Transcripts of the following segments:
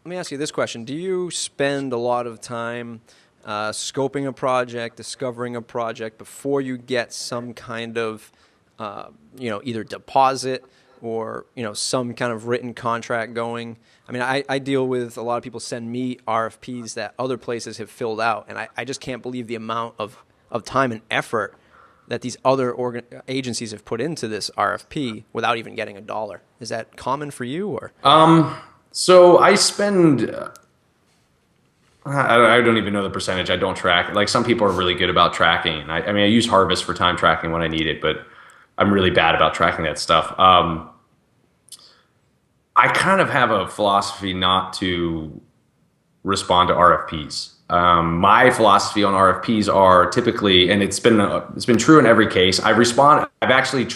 me ask you this question. Do you spend a lot of time scoping a project, discovering a project before you get some kind of, either deposit or, some kind of written contract going? I mean, I deal with a lot of people send me RFPs that other places have filled out, and I just can't believe the amount of time and effort that these other agencies have put into this RFP without even getting a dollar. Is that common for you, or? So I spend, I don't even know the percentage. I don't track. Like, some people are really good about tracking. I mean, I use Harvest for time tracking when I need it, but I'm really bad about tracking that stuff. I kind of have a philosophy not to respond to RFPs. My philosophy on RFPs are typically, and it's been true in every case. I've actually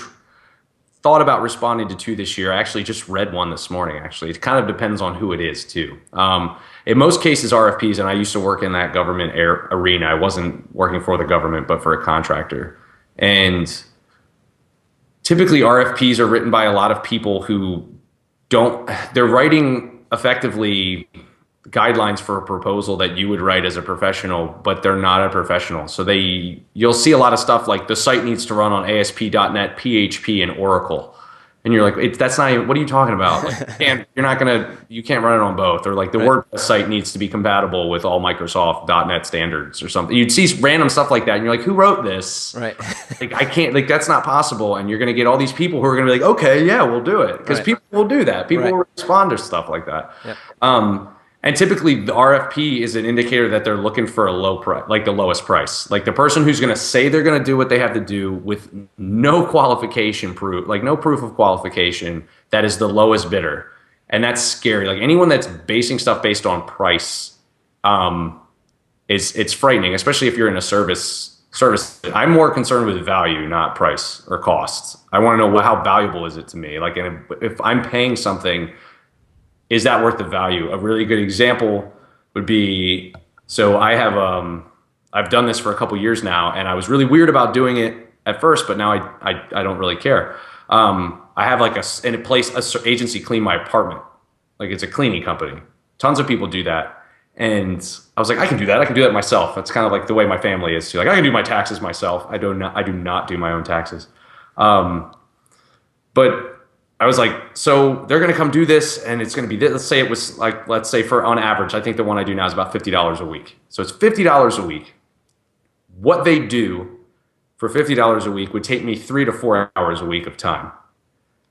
thought about responding to 2 this year. I actually just read one this morning. Actually, it kind of depends on who it is too. In most cases, RFPs, and I used to work in that government arena. I wasn't working for the government, but for a contractor. And typically, RFPs are written by a lot of people who they're writing effectively guidelines for a proposal that you would write as a professional, but they're not a professional. So you'll see a lot of stuff like the site needs to run on ASP.NET, PHP, and Oracle. And you're like, that's not even, what are you talking about? Like, you can't run it on both. Or like the WordPress site needs to be compatible with all Microsoft .NET standards or something. You'd see random stuff like that, and you're like, who wrote this? Right. Like, I can't, like, that's not possible. And you're going to get all these people who are going to be like, okay, yeah, we'll do it. Because people will do that. People will respond to stuff like that. Yep. And typically the RFP is an indicator that they're looking for a low price, like the lowest price. Like the person who's going to say they're going to do what they have to do with no qualification proof, like no proof of qualification, that is the lowest bidder. And that's scary. Like anyone that's basing stuff based on price, it's frightening, especially if you're in a service. I'm more concerned with value, not price or costs. I want to know how valuable is it to me? Like, and if I'm paying something, is that worth the value? A really good example would be, so I've done this for a couple years now, and I was really weird about doing it at first, but now I don't really care. I have like an agency clean my apartment. Like, it's a cleaning company. Tons of people do that. And I was like, I can do that. I can do that myself. That's kind of like the way my family is too. Like, I can do my taxes myself. I do not do my own taxes. But I was like, so they're going to come do this, and it's going to be this. Let's say for on average, I think the one I do now is about $50 a week. So it's $50 a week. What they do for $50 a week would take me 3 to 4 hours a week of time.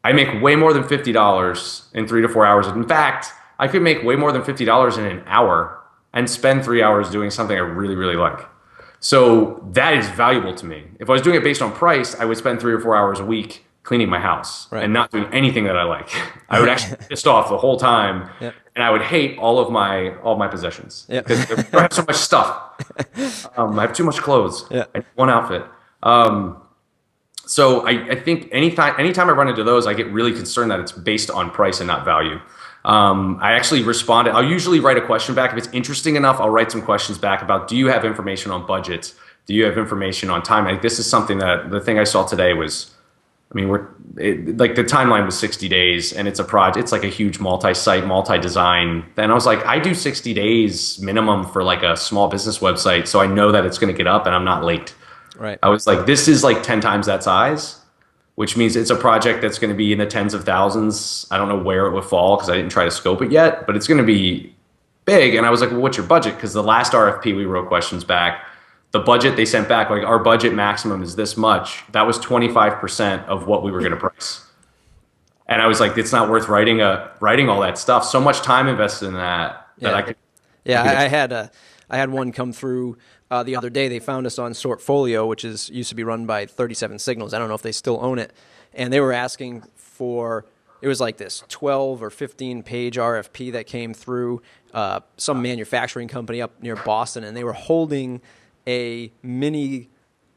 I make way more than $50 in 3 to 4 hours. In fact, I could make way more than $50 in an hour and spend 3 hours doing something I really, really like. So that is valuable to me. If I was doing it based on price, I would spend 3 or 4 hours a week cleaning my house and not doing anything that I like. I would actually be pissed off the whole time, and I would hate all my possessions because I have so much stuff. I have too much clothes. I need one outfit. So I think anytime I run into those, I get really concerned that it's based on price and not value. I actually responded. I'll usually write a question back. If it's interesting enough, I'll write some questions back about, do you have information on budgets? Do you have information on time? Like, this is something that the thing I saw today was, I mean, like the timeline was 60 days, and it's a project. It's like a huge multi-site, multi-design. Then I was like, I do 60 days minimum for like a small business website, so I know that it's going to get up and I'm not late. Right. I was like, this is like 10 times that size, which means it's a project that's going to be in the tens of thousands. I don't know where it would fall because I didn't try to scope it yet, but it's going to be big. And I was like, well, what's your budget? Because the last RFP, we wrote questions back. The budget they sent back, like, our budget maximum is this much. That was 25% of what we were going to price. And I was like, it's not worth writing all that stuff. So much time invested in that I could. Yeah, I had one come through the other day. They found us on Sortfolio, which used to be run by 37 Signals. I don't know if they still own it. And they were asking for, it was like this 12 or 15 page RFP that came through some manufacturing company up near Boston, and they were holding a mini,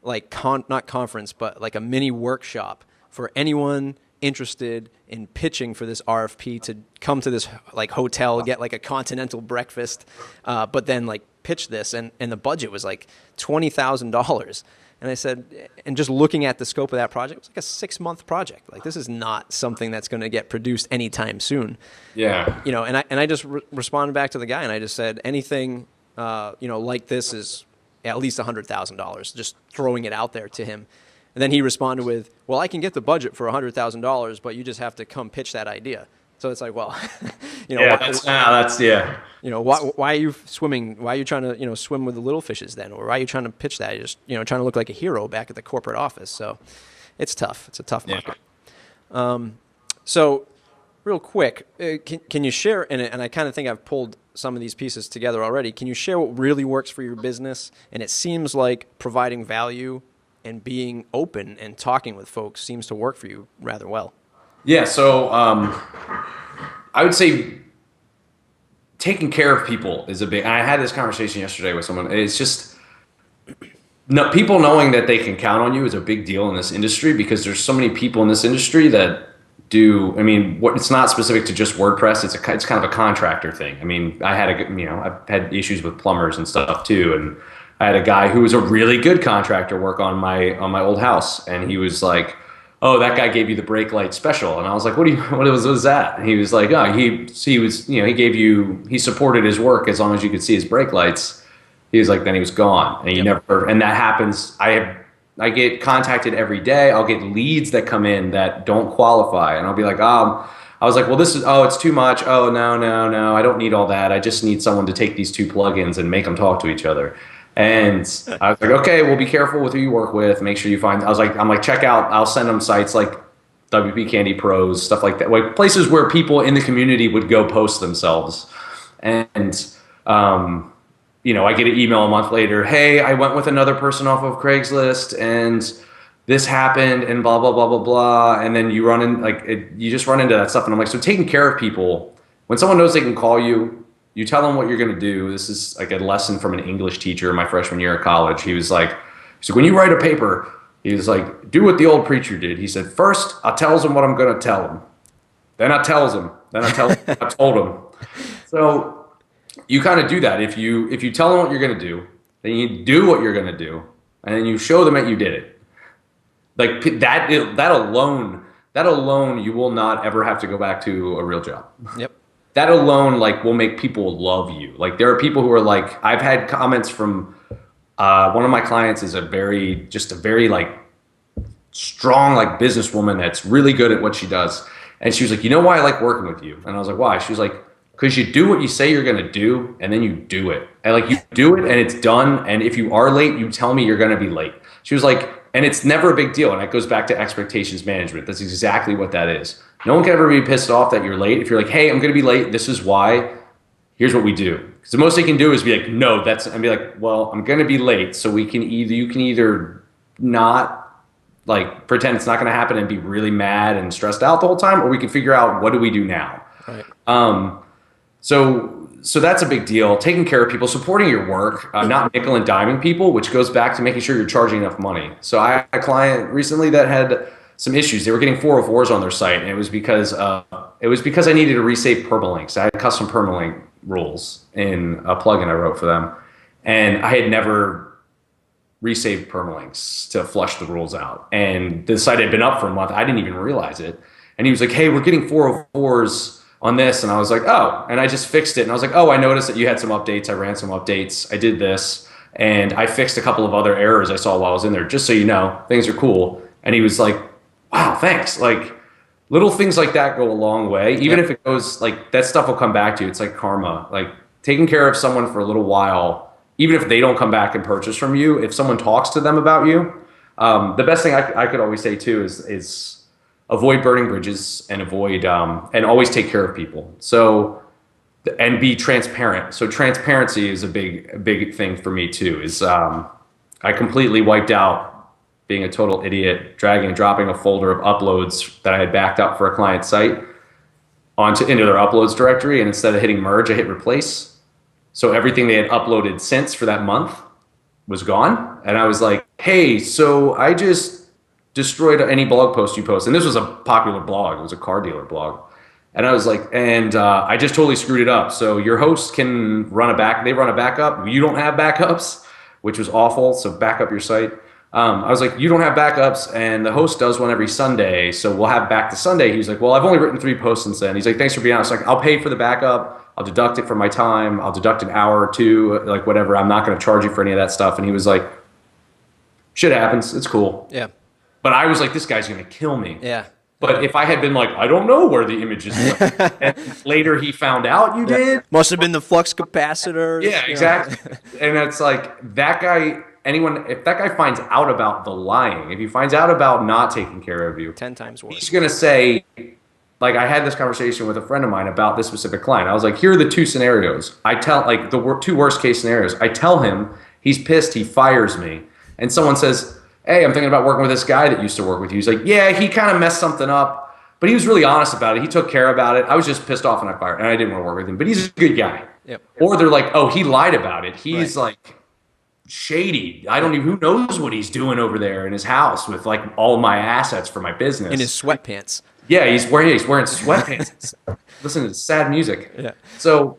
like, not conference, but like a mini workshop for anyone interested in pitching for this RFP to come to this like hotel, get like a continental breakfast, but then like pitch this, and the budget was like $20,000. And I said, and just looking at the scope of that project, it was like a 6-month project. Like, this is not something that's going to get produced anytime soon. Yeah. You know, and I just responded back to the guy, and I just said, anything, you know, like this is at least $100,000, just throwing it out there to him. And then he responded with, well, I can get the budget for $100,000, but you just have to come pitch that idea. So it's like, well, you know, Yeah, that's yeah. you know, why are you swimming? Why are you trying to, you know, swim with the little fishes then? Or why are you trying to pitch that? You're just, you know, trying to look like a hero back at the corporate office. So it's tough. It's a tough market. Yeah. So real quick, can you share, and I kind of think I've pulled some of these pieces together already. Can you share what really works for your business? And it seems like providing value and being open and talking with folks seems to work for you rather well. Yeah, so I would say taking care of people is a big. I had this conversation yesterday with someone. It's just people knowing that they can count on you is a big deal in this industry, because there's so many people in this industry that do. I mean, it's not specific to just WordPress. It's kind of a contractor thing. I mean, I've had issues with plumbers and stuff too, and I had a guy who was a really good contractor work on my old house, and he was like, oh, that guy gave you the brake light special. And I was like, what was that? And he was like, oh, he supported his work as long as you could see his brake lights. He was like, then he was gone. And and that happens. I get contacted every day. I'll get leads that come in that don't qualify. And I'll be like, I was like, well, it's too much. Oh, no. I don't need all that. I just need someone to take these 2 plugins and make them talk to each other. And I was like, okay, well, be careful with who you work with. Make sure you find. I'm like, check out. I'll send them sites like WP Candy Pros, stuff like that, like places where people in the community would go post themselves. And you know, I get an email a month later. Hey, I went with another person off of Craigslist, and this happened, and blah blah blah blah blah. And then you just run into that stuff. And I'm like, so taking care of people, when someone knows they can call you. You tell them what you're going to do. This is like a lesson from an English teacher in my freshman year of college. He was like, when you write a paper, he was like, do what the old preacher did. He said, first, I tells him what I'm going to tell him. Then I tells him. Then I tell him I told him. So you kind of do that. If you tell them what you're going to do, then you do what you're going to do, and then you show them that you did it. Like that alone, you will not ever have to go back to a real job. Yep. That alone, like, will make people love you. Like, there are people who are like, I've had comments from one of my clients is a very like strong like businesswoman that's really good at what she does, and she was like, you know why I like working with you? And I was like, why? She was like, because you do what you say you're gonna do, and then you do it, and like you do it, and it's done. And if you are late, you tell me you're gonna be late. She was like, and it's never a big deal. And that goes back to expectations management. That's exactly what that is. No one can ever be pissed off that you're late. If you're like, hey, I'm going to be late. This is why. Here's what we do. Because the most they can do is be like, no, and be like, well, I'm going to be late. So you can either not like pretend it's not going to happen and be really mad and stressed out the whole time, or we can figure out, what do we do now? Right. So that's a big deal. Taking care of people, supporting your work, not nickel and diming people, which goes back to making sure you're charging enough money. So I had a client recently that had some issues. They were getting 404s on their site, and it was because I needed to resave permalinks. I had custom permalink rules in a plugin I wrote for them, and I had never resaved permalinks to flush the rules out. And the site had been up for a month. I didn't even realize it. And he was like, hey, we're getting 404s on this. And I was like, oh, and I just fixed it. And I was like, oh, I noticed that you had some updates. I ran some updates. I did this. And I fixed a couple of other errors I saw while I was in there, just so you know, things are cool. And he was like, wow, thanks. Like, little things like that go a long way. Even if it goes, like, that stuff will come back to you. It's like karma. Like, taking care of someone for a little while, even if they don't come back and purchase from you, if someone talks to them about you, the best thing I could always say too is avoid burning bridges, and and always take care of people. So, and be transparent. So transparency is a big thing for me too. I completely wiped out being a total idiot, dragging and dropping a folder of uploads that I had backed up for a client's site into their uploads directory, and instead of hitting merge, I hit replace. So everything they had uploaded since for that month was gone. And I was like, hey, so I just destroyed any blog post you post. And this was a popular blog. It was a car dealer blog. And I was like, I just totally screwed it up. So your host can run a backup. You don't have backups, which was awful. So back up your site. I was like, you don't have backups, and the host does one every Sunday, so we'll have back to Sunday. He was like, well, I've only written 3 posts since then. He's like, thanks for being honest. Like, I'll pay for the backup. I'll deduct it from my time. I'll deduct an hour or 2, like whatever. I'm not going to charge you for any of that stuff. And he was like, shit happens. It's cool. Yeah. But I was like, this guy's going to kill me. Yeah. But if I had been like, I don't know where the images went, and later he found out you did. Must have been the flux capacitor. Yeah, exactly. And it's like that guy, if that guy finds out about the lying, if he finds out about not taking care of you, 10 times worse. He's going to say, like, I had this conversation with a friend of mine about this specific client. I was like, here are the 2 scenarios. I tell, like, the 2 worst case scenarios. I tell him, he's pissed, he fires me. And someone says, hey, I'm thinking about working with this guy that used to work with you. He's like, yeah, he kind of messed something up, but he was really honest about it. He took care about it. I was just pissed off and I fired, and I didn't want to work with him, but he's a good guy. Yep. Or they're like, oh, he lied about it. He's like shady. I don't even, who knows what he's doing over there in his house with like all my assets for my business. In his sweatpants. Yeah, he's wearing sweatpants. Listen to sad music. Yeah. So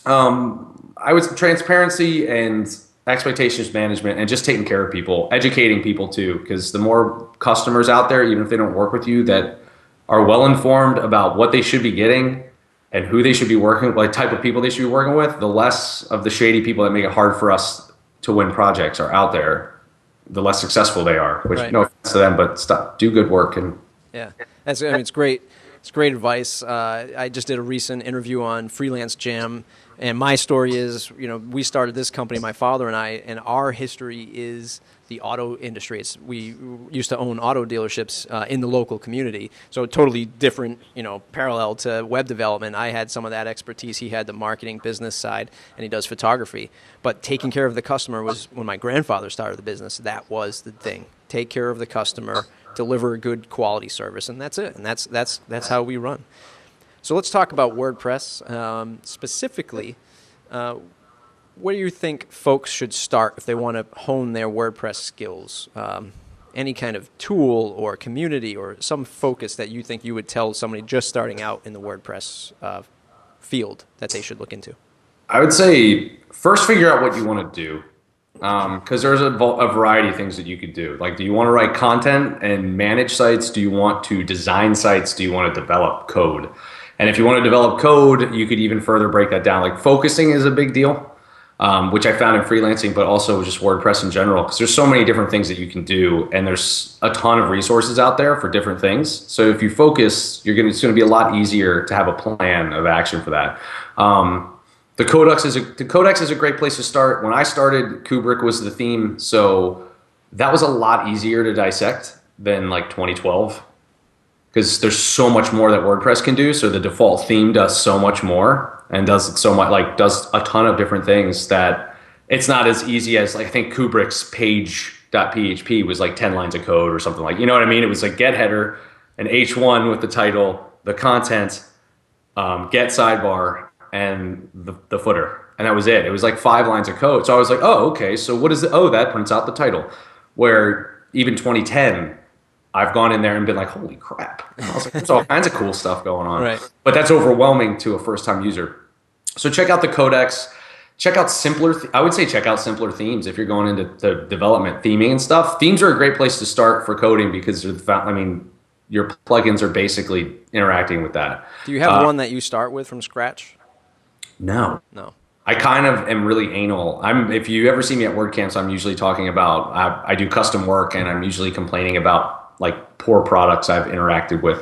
I was transparency and expectations management and just taking care of people, educating people too, because the more customers out there, even if they don't work with you, that are well informed about what they should be getting and who they should be working, like type of people they should be working with, the less of the shady people that make it hard for us to win projects are out there, the less successful they are, which no offense to them, but do good work. And yeah, it's great. It's great advice. I just did a recent interview on Freelance Jam, and my story is, we started this company, my father and I, and our history is the auto industry. We used to own auto dealerships in the local community, so totally different, parallel to web development. I had some of that expertise. He had the marketing business side, and he does photography. But taking care of the customer was, when my grandfather started the business, that was the thing. Take care of the customer, deliver a good quality service, and that's it. And that's how we run. So let's talk about WordPress. Specifically, where do you think folks should start if they want to hone their WordPress skills? Any kind of tool or community or some focus that you think you would tell somebody just starting out in the WordPress field that they should look into? I would say first figure out what you want to do, because there's a variety of things that you could do. Like, do you want to write content and manage sites? Do you want to design sites? Do you want to develop code? And if you want to develop code, you could even further break that down. Like, focusing is a big deal, which I found in freelancing, but also just WordPress in general, because there's so many different things that you can do, and there's a ton of resources out there for different things. So if you focus, it's going to be a lot easier to have a plan of action for that. The Codex is a great place to start. When I started, Kubrick was the theme, so that was a lot easier to dissect than like 2012. Because there's so much more that WordPress can do. So the default theme does so much more and does so much, like does a ton of different things that it's not as easy as, like, I think Kubrick's page.php was like 10 lines of code or something, like, you know what I mean? It was like get header, an H1 with the title, the content, get sidebar, and the footer. And that was it. It was like 5 lines of code. So I was like, oh, okay. So what is it? Oh, that prints out the title. Where even 2010, I've gone in there and been like, holy crap. I was like, there's all kinds of cool stuff going on. Right. But that's overwhelming to a first-time user. So check out the Codex. Check out I would say check out simpler themes if you're going into the development, theming and stuff. Themes are a great place to start for coding because your plugins are basically interacting with that. Do you have one that you start with from scratch? No. No. I kind of am really anal. If you ever see me at WordCamps, I'm usually talking about, I do custom work, and I'm usually complaining about like poor products I've interacted with,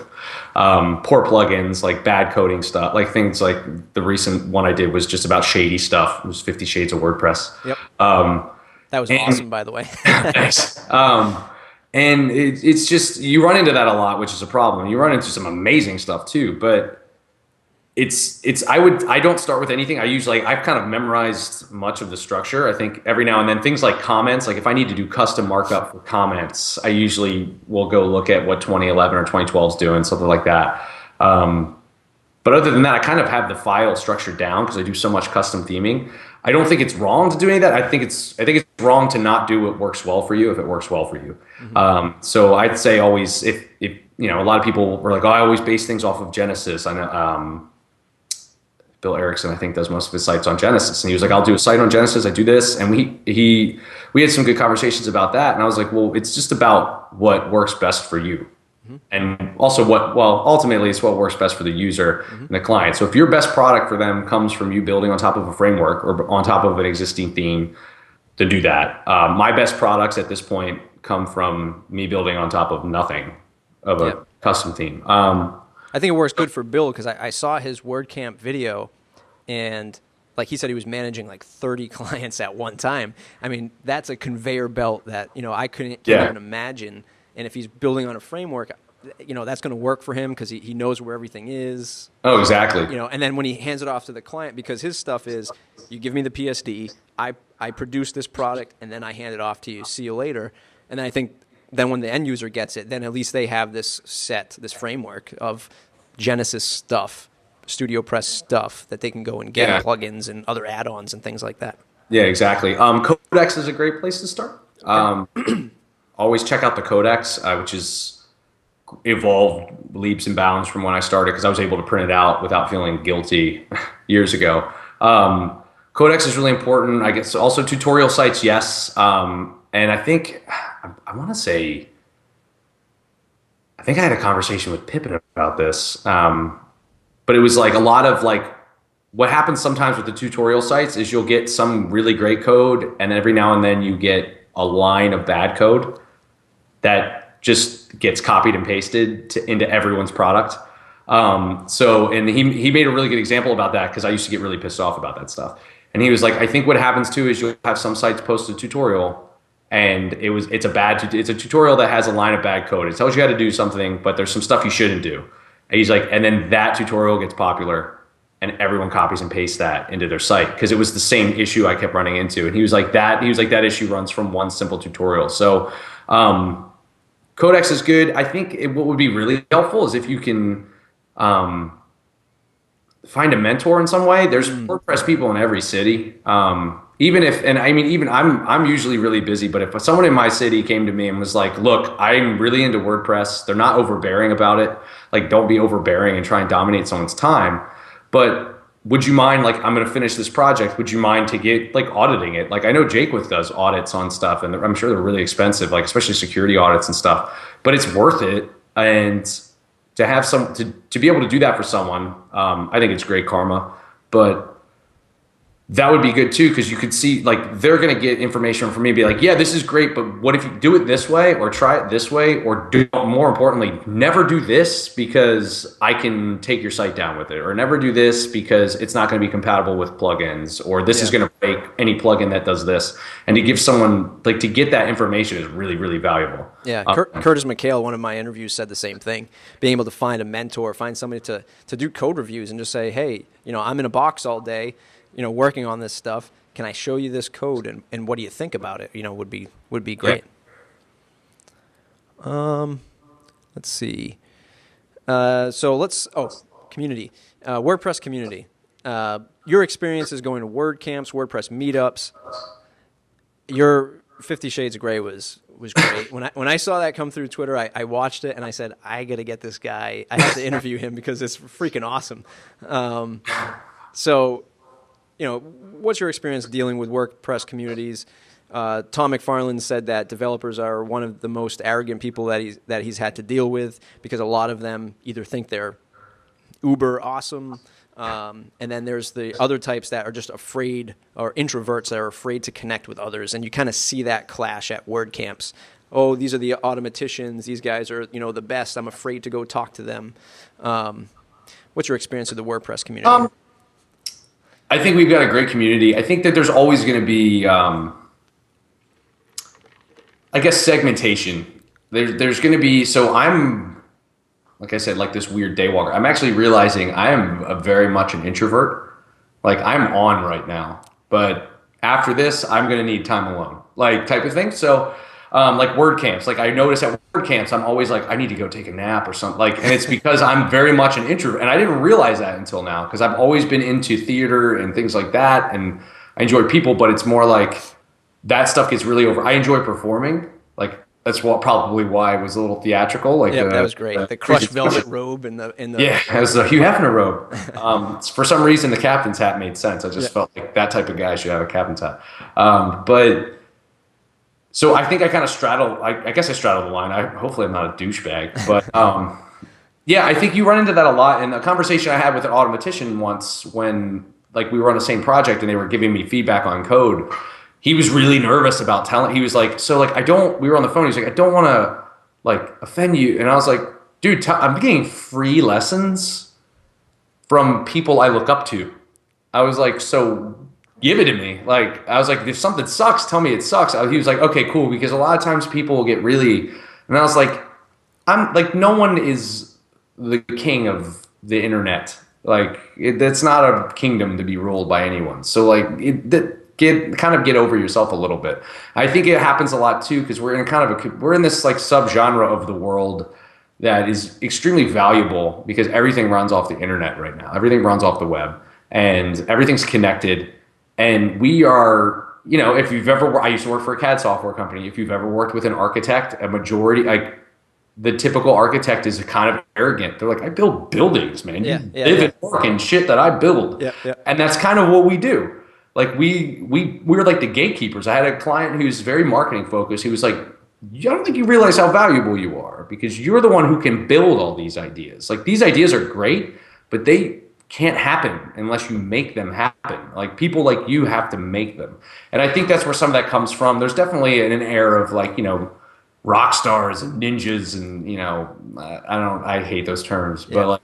poor plugins, like bad coding stuff, like things like the recent one I did was just about shady stuff. It was 50 Shades of WordPress. Yep. That was awesome, by the way. Thanks. And it's just, you run into that a lot, which is a problem. You run into some amazing stuff too, but I don't start with anything. I've kind of memorized much of the structure. I think every now and then things like comments, like if I need to do custom markup for comments, I usually will go look at what 2011 or 2012 is doing, something like that. But other than that, I kind of have the file structured down because I do so much custom theming. I don't think it's wrong to do any of that. I think it's wrong to not do what works well for you if it works well for you. Mm-hmm. So I'd say always, if a lot of people were like, oh, I always base things off of Genesis. I know, Bill Erickson, I think, does most of his sites on Genesis. And he was like, I'll do a site on Genesis. I do this. And we had some good conversations about that. And I was like, well, it's just about what works best for you. And also ultimately it's what works best for the user and the client. So if your best product for them comes from you building on top of a framework or on top of an existing theme, to do that. My best products at this point come from me building on top of nothing of a custom theme. I think it works good for Bill because I saw his WordCamp video, and like he said, he was managing like 30 clients at one time. I mean, that's a conveyor belt that, I can't even imagine. And if he's building on a framework, that's going to work for him because he knows where everything is. Oh, exactly. And then when he hands it off to the client, because his stuff is, you give me the PSD, I produce this product, and then I hand it off to you. See you later. And then I think then when the end user gets it, then at least they have this framework of Genesis stuff, Studio Press stuff that they can go and get plugins and other add-ons and things like that. Yeah, exactly. Codex is a great place to start. Always check out the Codex, which is evolved leaps and bounds from when I started because I was able to print it out without feeling guilty years ago. Codex is really important. I guess also tutorial sites, yes. And I think I want to say I think I had a conversation with Pippin about this, but it was like a lot of like what happens sometimes with the tutorial sites is you'll get some really great code, and every now and then you get a line of bad code that just gets copied and pasted into everyone's product. And he made a really good example about that because I used to get really pissed off about that stuff. And he was like, I think what happens too is you'll have some sites post a tutorial, and it's a tutorial that has a line of bad code. It tells you how to do something, but there's some stuff you shouldn't do. And he's like, and then that tutorial gets popular, and everyone copies and pastes that into their site because it was the same issue I kept running into. And he was like, that issue runs from one simple tutorial. So Codex is good. I think what would be really helpful is if you can find a mentor in some way. There's WordPress people in every city. I'm usually really busy, but if someone in my city came to me and was like, look, I'm really into WordPress, they're not overbearing about it. Like, don't be overbearing and try and dominate someone's time. But would you mind, like, I'm going to finish this project. Would you mind to get like auditing it? Like, I know Jakewith does audits on stuff, and I'm sure they're really expensive, like especially security audits and stuff, but it's worth it. And to have to be able to do that for someone, I think it's great karma. But that would be good too, because you could see like they're going to get information from me and be like, yeah, this is great, but what if you do it this way, or try it this way, or more importantly, never do this because I can take your site down with it, or never do this because it's not going to be compatible with plugins, or this is going to break any plugin that does this. And to give someone like to get that information is really, really valuable. Yeah, Curtis McHale, one of my interviews, said the same thing. Being able to find a mentor, find somebody to do code reviews, and just say, hey, I'm in a box all day, working on this stuff. Can I show you this code, and what do you think about it? Would be great. Yeah. Let's see. Community, WordPress community. Your experience is going to WordCamps, WordPress meetups. Your 50 Shades of Grey was great. When I saw that come through Twitter, I watched it and I said, I got to get this guy. I have to interview him because it's freaking awesome. What's your experience dealing with WordPress communities? Tom McFarland said that developers are one of the most arrogant people that he's had to deal with, because a lot of them either think they're uber awesome, and then there's the other types that are just afraid, or introverts that are afraid to connect with others, and you kind of see that clash at WordCamps. Oh, these are the automaticians. These guys are the best. I'm afraid to go talk to them. What's your experience with the WordPress community? I think we've got a great community. I think that there's always going to be, segmentation. There's going to be, so I'm, like I said, like this weird day walker. I'm actually realizing I am very much an introvert. Like, I'm on right now, but after this, I'm going to need time alone, like type of thing. So, like WordCamps, like I notice at WordCamps, I'm always like, I need to go take a nap or something. Like, and it's because I'm very much an introvert, and I didn't realize that until now, because I've always been into theater and things like that, and I enjoy people, but it's more like that stuff gets really over. I enjoy performing, like that's probably why I was a little theatrical. Like, yeah, that was great. The crushed velvet robe and the yeah, it was a Hugh Hefner robe. For some reason, the captain's hat made sense. I just felt like that type of guy should have a captain's hat. But So I think I kind of straddle. I guess I straddle the line. Hopefully I'm not a douchebag, but yeah, I think you run into that a lot. And a conversation I had with an automatician once, when like we were on the same project and they were giving me feedback on code. He was really nervous about telling. He was like, so like I don't. We were on the phone. He's like, I don't want to like offend you. And I was like, dude, I'm getting free lessons from people I look up to. I was like, so give it to me. Like, I was like, if something sucks, tell me it sucks. He was like, okay, cool. Because a lot of times people will get really, and I was like, I'm like, no one is the king of the internet. Like, that's not a kingdom to be ruled by anyone. So like, get over yourself a little bit. I think it happens a lot too, because we're in this like subgenre of the world that is extremely valuable because everything runs off the internet right now. Everything runs off the web and everything's connected. And we are, you know, if you've ever, I used to work for a CAD software company. If you've ever worked with an architect, a majority, like the typical architect is kind of arrogant. They're like, I build buildings, man. You live and work in shit that I build. And that's kind of what we do. Like we're like the gatekeepers. I had a client who's very marketing focused. He was like, I don't think you realize how valuable you are because you're the one who can build all these ideas. Like these ideas are great, but they can't happen unless you make them happen. Like people like you have to make them. And I think that's where some of that comes from. There's definitely an air of like, you know, rock stars and ninjas and, you know, I hate those terms, but like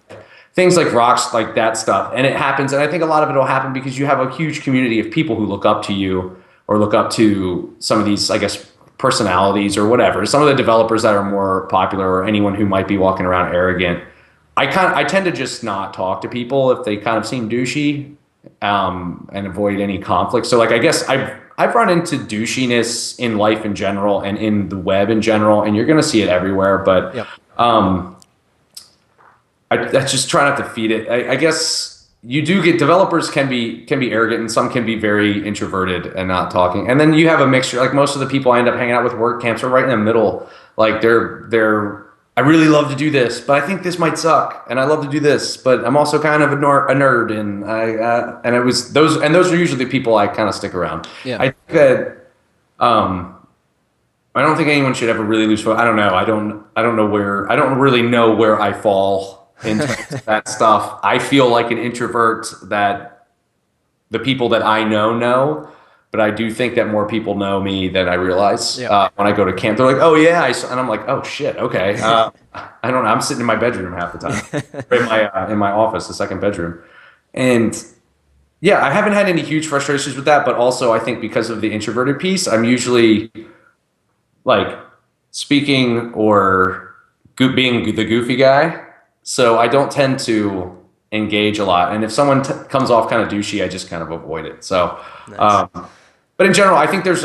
things like rocks, like that stuff. And it happens. And I think a lot of it will happen because you have a huge community of people who look up to you or look up to some of these, I guess, personalities or whatever. Some of the developers that are more popular or anyone who might be walking around arrogant. I tend to just not talk to people if they kind of seem douchey and avoid any conflict. So like, I guess I've run into douchiness in life in general and in the web in general, and you're going to see it everywhere. But I just try not to feed it. I guess you do get developers can be arrogant and some can be very introverted and not talking. And then you have a mixture. Like most of the people I end up hanging out with WordCamps are right in the middle. Like they're I really love to do this, but I think this might suck. And I love to do this, but I'm also kind of a nerd. And it was those are usually the people I kind of stick around. I think that I don't think anyone should ever really lose focus. I don't know. I don't really know where I fall in terms of that stuff. I feel like an introvert that the people that I know, but I do think that more people know me than I realize. When I go to camp, they're like, oh yeah. And I'm like, oh shit. Okay. I don't know. I'm sitting in my bedroom half the time in my office, the second bedroom. And yeah, I haven't had any huge frustrations with that, but also I think because of the introverted piece, I'm usually like speaking or being the goofy guy. So I don't tend to engage a lot. And if someone comes off kind of douchey, I just kind of avoid it. So, nice. But in general, I think those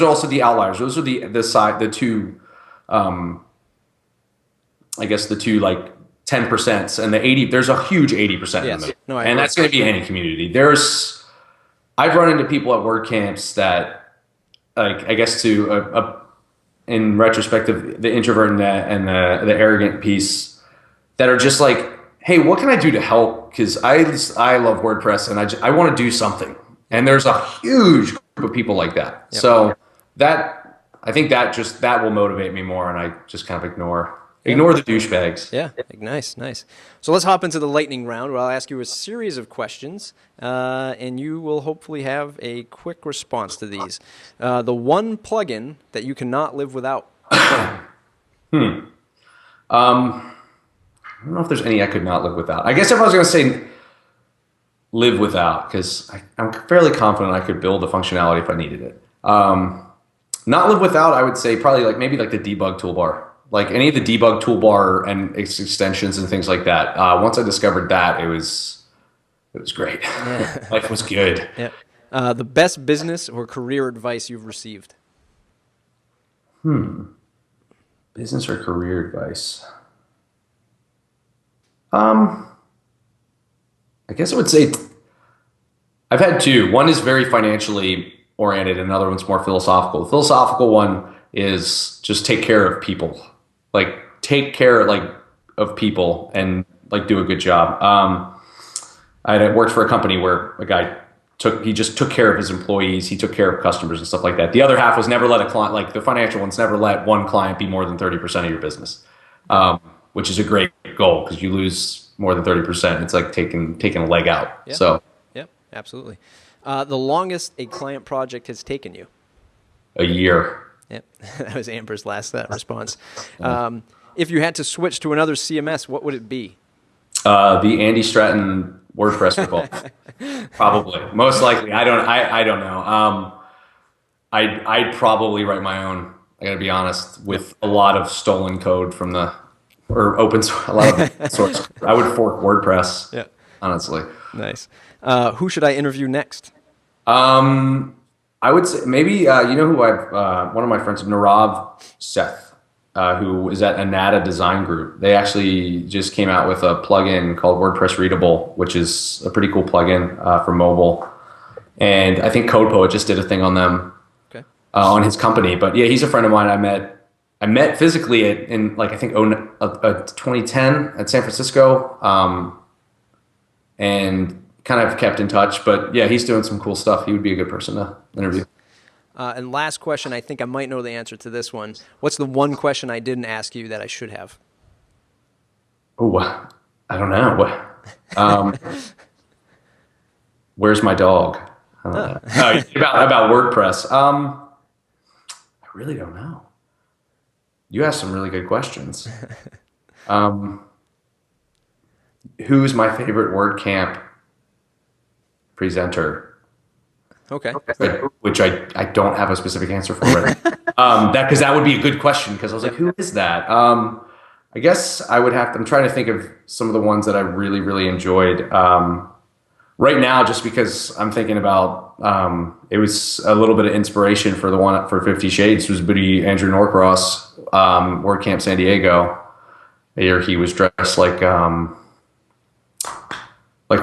are also the outliers. Those are the two, I guess the two like 10% and the 80. There's a huge 80% in the middle, and that's going to be any community. I've run into people at WordCamps that, like, I guess in retrospect of the introvert and the arrogant piece, that are just like, hey, what can I do to help? Because I love WordPress and I want to do something. And there's a huge group of people like that. Yep. So I think that will motivate me more, and I just kind of ignore the douchebags. Yeah, nice. So let's hop into the lightning round where I'll ask you a series of questions, and you will hopefully have a quick response to these. The one plugin that you cannot live without. I don't know if there's any I could not live without. I guess if I was going to say live without, because I'm fairly confident I could build the functionality if I needed it. Not live without, I would say probably maybe the debug toolbar. Like any of the debug toolbar and its extensions and things like that. Once I discovered that, it was great. Yeah. Life was good. Yeah. The best business or career advice you've received? Business or career advice? I guess I would say I've had two. One is very financially oriented, and another one's more philosophical. The philosophical one is just take care of people. Like take care of people and do a good job. I had worked for a company where a guy he just took care of his employees. He took care of customers and stuff like that. The other half was never let a client, like the financial ones, never let one client be more than 30% of your business, which is a great goal because you lose more than 30%. It's like taking a leg out. Yep. So, yep, absolutely. The longest a client project has taken you? a year. Yep, that was Amber's last response. If you had to switch to another CMS, what would it be? The Andy Stratton WordPress revolt. Probably. Most likely. I don't know. I'd probably write my own. I gotta be honest, with a lot of stolen code from or open source, a lot of source. I would fork WordPress. Yeah. Honestly. Nice. Who should I interview next? I would say maybe you know who one of my friends, Narav Seth, who is at Anata Design Group. They actually just came out with a plugin called WordPress Readable, which is a pretty cool plugin for mobile. And I think CodePoet just did a thing on them, on his company. But yeah, he's a friend of mine. I met physically in like I think 2010 at San Francisco, and kind of kept in touch. But yeah, he's doing some cool stuff. He would be a good person to interview. And last question, I think I might know the answer to this one. What's the one question I didn't ask you that I should have? Oh, I don't know. Where's my dog? About WordPress. I really don't know. You asked some really good questions. Who's my favorite WordCamp presenter? Okay. Which I don't have a specific answer for it. Because that would be a good question, because I was like, who is that? I guess I would have to, I'm trying to think of some of the ones that I really, really enjoyed. Right now, just because I'm thinking about, it was a little bit of inspiration for the one for 50 Shades, was buddy Andrew Norcross, WordCamp San Diego. Here he was dressed like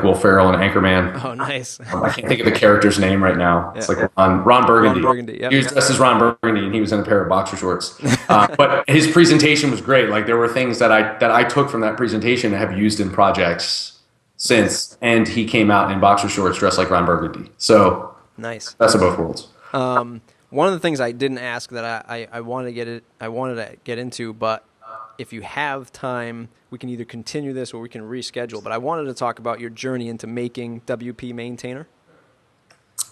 Will Ferrell and Anchorman. Oh, nice. I can't think of the character's name right now. It's like Ron Burgundy. Ron Burgundy, yep. He was dressed as Ron Burgundy, and he was in a pair of boxer shorts. But his presentation was great. Like, there were things that I took from that presentation and have used in projects since. And he came out in boxer shorts dressed like Ron Burgundy. So nice. Best of both worlds. One of the things I didn't ask that I wanted to get into, but if you have time, we can either continue this or we can reschedule. But I wanted to talk about your journey into making WP Maintainer.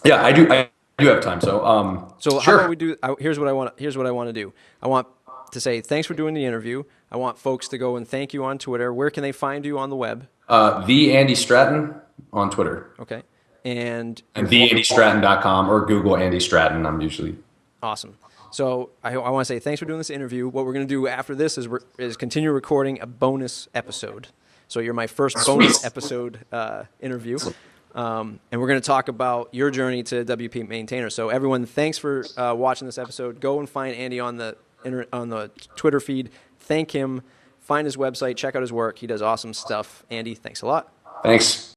Yeah, I do have time. So so sure. How about we do? Here's what I want to do. I want to say thanks for doing the interview. I want folks to go and thank you on Twitter. Where can they find you on the web? The Andy Stratton on Twitter. Okay. And theandystratton.com or Google Andy Stratton. I'm usually awesome. So I want to say thanks for doing this interview. What we're going to do after this is continue recording a bonus episode. So you're my first bonus episode interview. And we're going to talk about your journey to WP Maintainer. So everyone, thanks for watching this episode. Go and find Andy on the Twitter feed. Thank him. Find his website. Check out his work. He does awesome stuff. Andy, thanks a lot. Thanks.